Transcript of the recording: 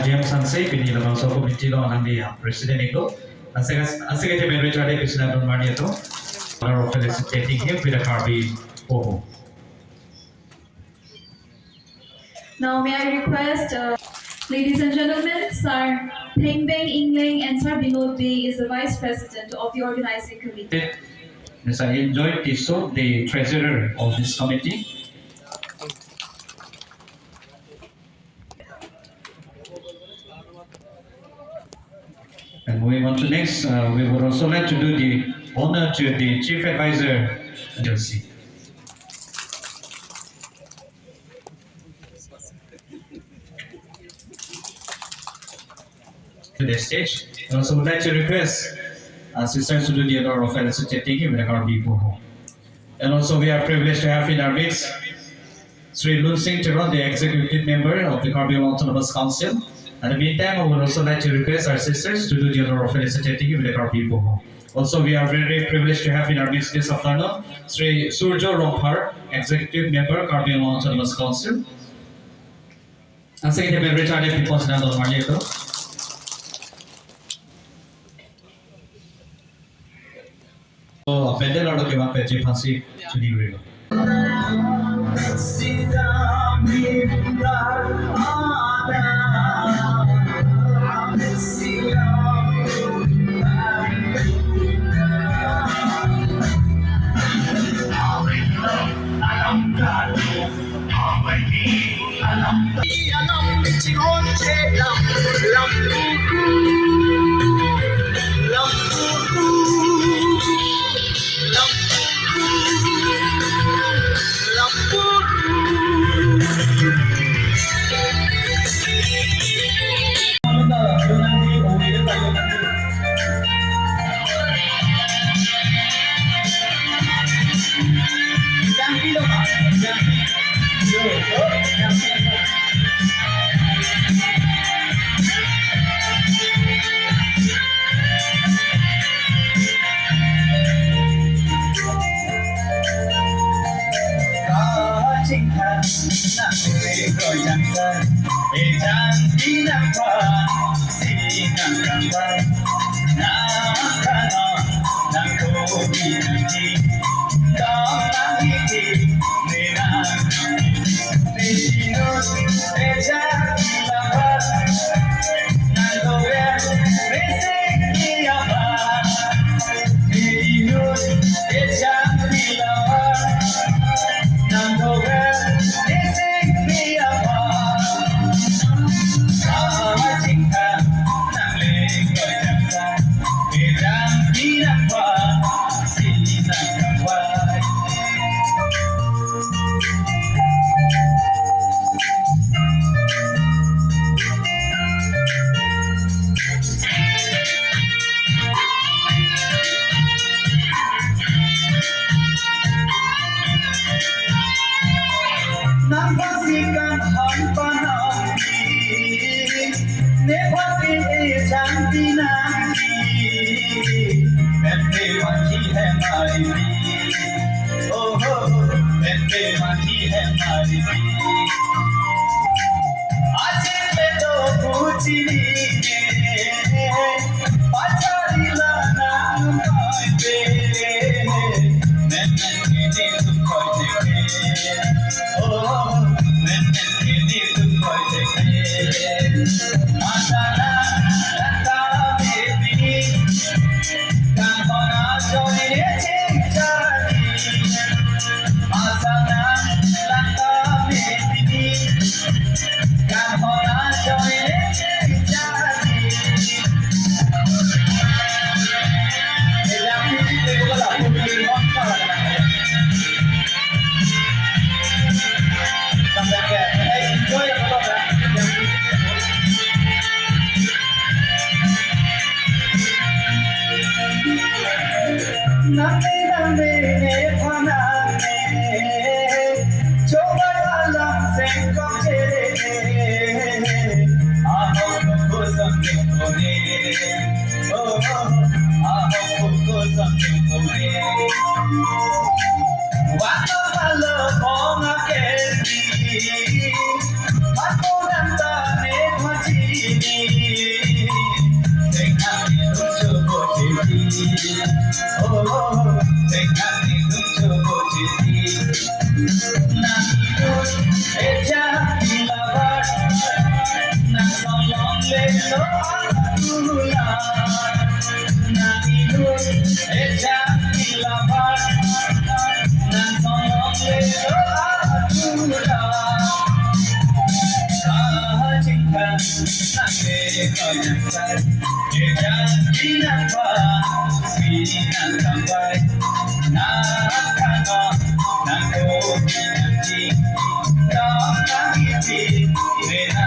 James Sansei, Pinila so committee on the President Ego, and Secretary Richard Episode Marnieto, honor of felicitating him with a Carby Poho. Now may I request, ladies and gentlemen, Sir Peng Beng Ingling and Sir Binod Bey is the Vice President of the organizing committee. Yes, I enjoyed Tiso, the treasurer of this committee. And moving on to next, we would also like to do the honor to the Chief Advisor, Chelsea. To the stage. I also would like to request sisters to do the honor of felicitating him with a Carby Poho. And also we are privileged to have in our midst Sri Loon Singh Theron, the executive member of the Carby Autonomous Council. In the meantime, I would also like to request our sisters to do the honor of felicitating him with the Carby Poho. Also, we are very privileged to have in our midst this afternoon Sri Surjo Romphar, executive member, Carby Autonomous Council. And second member, Richard People's Nandol Marnieto. So, Pendel Ordo ke baad peche phansi chuni हुई Name name phana choba la sen ko chere aho ko samne kone oh aho ko samne kone wano malo kona kesi mato nanda ne machini sekani lucho bochiti oh sekani lucho bochiti na echa ilabar na solong le no atula na echa ilabar na solong le no atula cinta nange koyasan ejan dinapa sinan sampai nakano nango nanti kau nanti mena